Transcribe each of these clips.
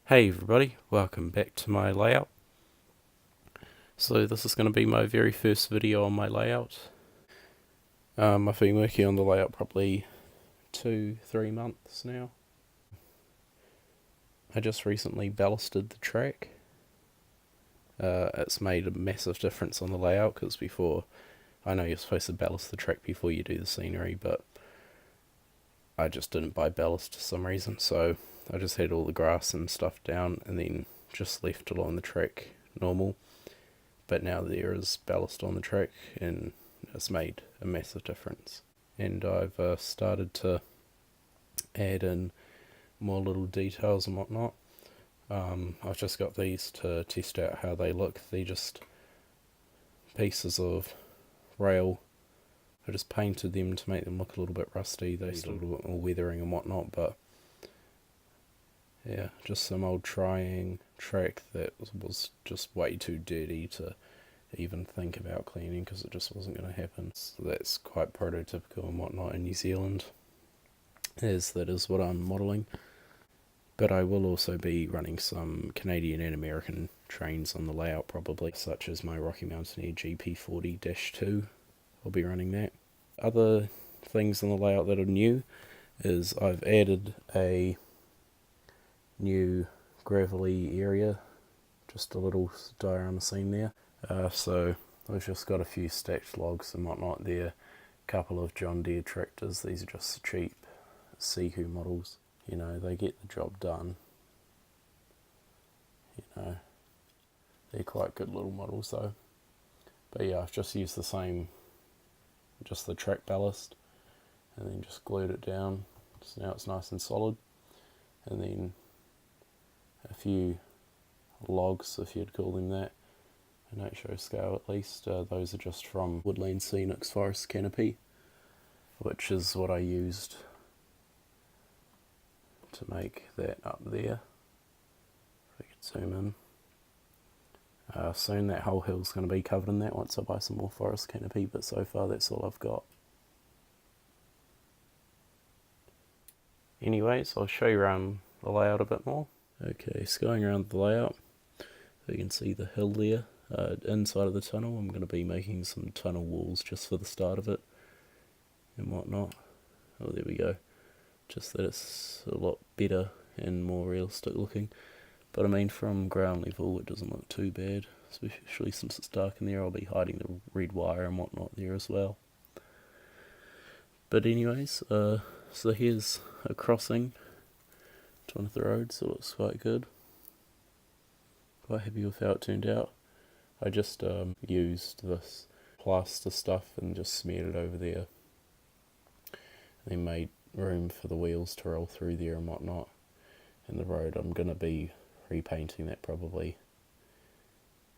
Hey everybody, welcome back to my layout. So this is going to be my very first video on my layout. I've been working on the layout probably 2-3 months now. I just recently ballasted the track. It's made a massive difference on the layout because before, I know you're supposed to ballast the track before you do the scenery, but I just didn't buy ballast for some reason, so I just had all the grass and stuff down and then just left along the track normal. But now there is ballast on the track and it's made a massive difference. And I've started to add in more little details and whatnot. I've just got these to test out how they look. They're just pieces of rail. I just painted them to make them look a little bit rusty. They still a little bit more weathering and whatnot, but yeah, just some old trying track that was just way too dirty to even think about cleaning because it just wasn't going to happen. So that's quite prototypical and whatnot in New Zealand, as that is what I'm modelling. But I will also be running some Canadian and American trains on the layout probably, such as my Rocky Mountaineer GP40-2. I'll be running that. Other things on the layout that are new is I've added a new gravelly area, just a little diorama scene there. So I've just got a few stacked logs and whatnot there, a couple of John Deere tractors. These are just cheap Sihu models. You know, they get the job done. You know, they're quite good little models though. But yeah, I've just used the same, just the track ballast, and then just glued it down. So now it's nice and solid. And then a few logs, if you'd call them that, an 8-show scale at least. Those are just from Woodland Scenics Forest Canopy, which is what I used to make that up there. If we could zoom in. Soon that whole hill's going to be covered in that once I buy some more forest canopy, but so far that's all I've got. Anyways, I'll show you around the layout a bit more. Okay, so going around the layout, you can see the hill there. Inside of the tunnel, I'm going to be making some tunnel walls just for the start of it and whatnot. Oh, there we go. Just that it's a lot better and more realistic looking. But I mean, from ground level, it doesn't look too bad, especially since it's dark in there. I'll be hiding the red wire and whatnot there as well. But anyways, so here's a crossing to one of the roads, so it looks quite good. Quite happy with how it turned out. I just used this plaster stuff and just smeared it over there. And then made room for the wheels to roll through there and whatnot. And the road, I'm going to be repainting that probably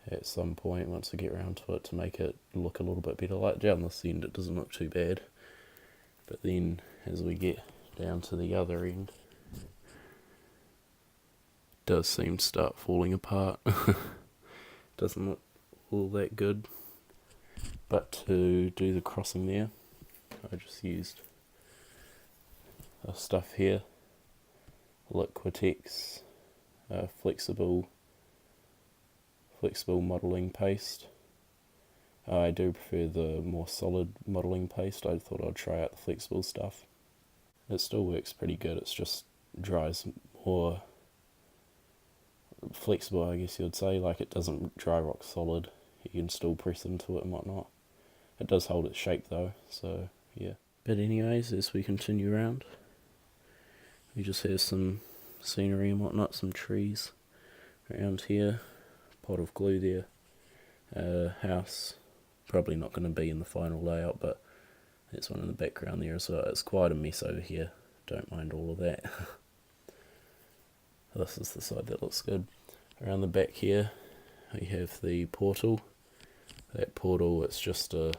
at some point once I get around to it to make it look a little bit better. Like down this end it doesn't look too bad. But then as we get down to the other end, it does seem to start falling apart. Doesn't look all that good. But to do the crossing there, I just used stuff here, Liquitex flexible modelling paste. I do prefer the more solid modelling paste. I thought I'd try out the flexible stuff. It still works pretty good, it's just dries more flexible, I guess you would say. Like, it doesn't dry rock solid, you can still press into it and whatnot. It does hold its shape though, so yeah. But anyways, as we continue around, we just have some scenery and whatnot, some trees around here, pot of glue there, house, probably not going to be in the final layout, but there's one in the background there as well. It's quite a mess over here, don't mind all of that. This is the side that looks good. Around the back here we have the portal. That portal, it's just a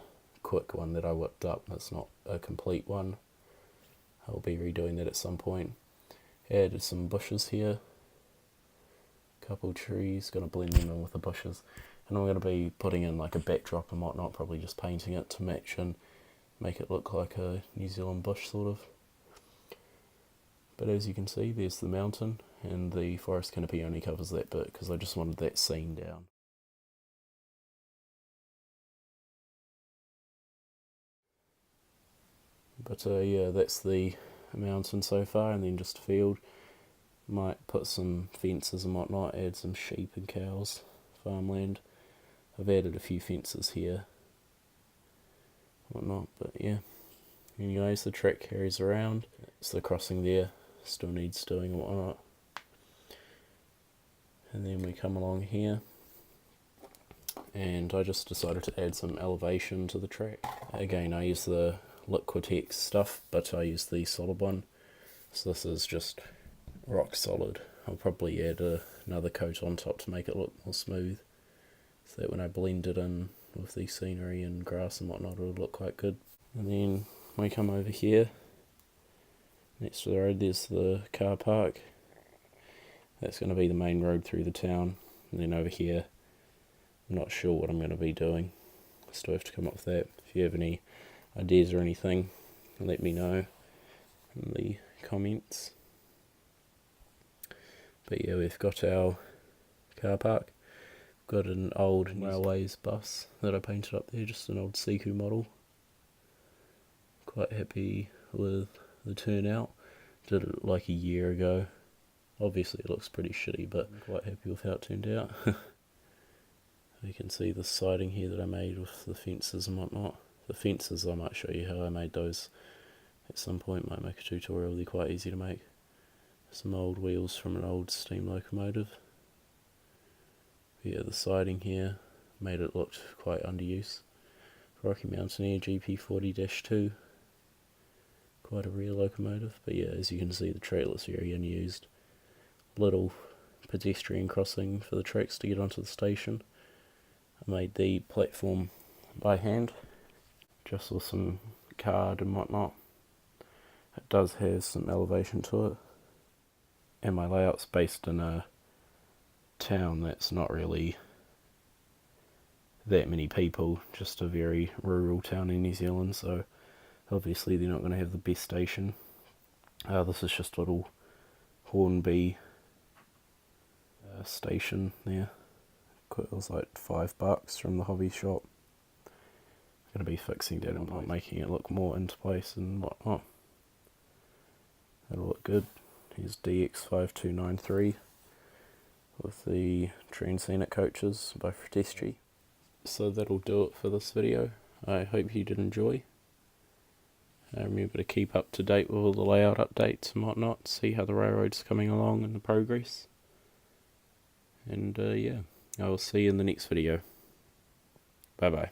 quick one that I whipped up, it's not a complete one. I'll be redoing that at some point. Added some bushes here, couple trees, gonna blend them in with the bushes, and I'm gonna be putting in like a backdrop and whatnot, probably just painting it to match and make it look like a New Zealand bush sort of. But as you can see, there's the mountain, and the forest canopy only covers that bit because I just wanted that scene down. But yeah, that's the mountain so far, and then just a field. Might put some fences and whatnot, add some sheep and cows, farmland. I've added a few fences here, whatnot, but yeah. Anyways, the track carries around, so the crossing there still needs doing and whatnot. And then we come along here, and I just decided to add some elevation to the track. Again, I use the Liquitex stuff, but I use the solid one, so this is just rock solid. I'll probably add another coat on top to make it look more smooth, so that when I blend it in with the scenery and grass and whatnot, it'll look quite good. And then we come over here, next to the road there's the car park. That's going to be the main road through the town. And then over here, I'm not sure what I'm going to be doing. I still have to come up with that. If you have any ideas or anything, let me know in the comments. But yeah, we've got our car park. Got an old Railways bus that I painted up there, just an old Siku model. Quite happy with the turnout. Did it like a year ago. Obviously it looks pretty shitty, but I'm quite happy with how it turned out. You can see the siding here that I made with the fences and whatnot. The fences, I might show you how I made those at some point. Might make a tutorial, they're quite easy to make. Some old wheels from an old steam locomotive. Yeah, the siding here made it look quite under use. Rocky Mountaineer GP40-2. Quite a rare locomotive, but yeah, as you can see the track looks very unused. Little pedestrian crossing for the tracks to get onto the station. I made the platform by hand, just with some card and whatnot. It does have some elevation to it, and my layout's based in a town that's not really that many people, just a very rural town in New Zealand, so obviously they're not going to have the best station. This is just a little Hornby station there. It was like $5 from the hobby shop. I'm going to be fixing that and not making it look more into place and whatnot. That'll look good. Here's DX5293 with the Transcenic coaches by Frutestri. So that'll do it for this video. I hope you did enjoy. Remember to keep up to date with all the layout updates and whatnot, see how the railroad's coming along and the progress. And yeah, I will see you in the next video. Bye bye.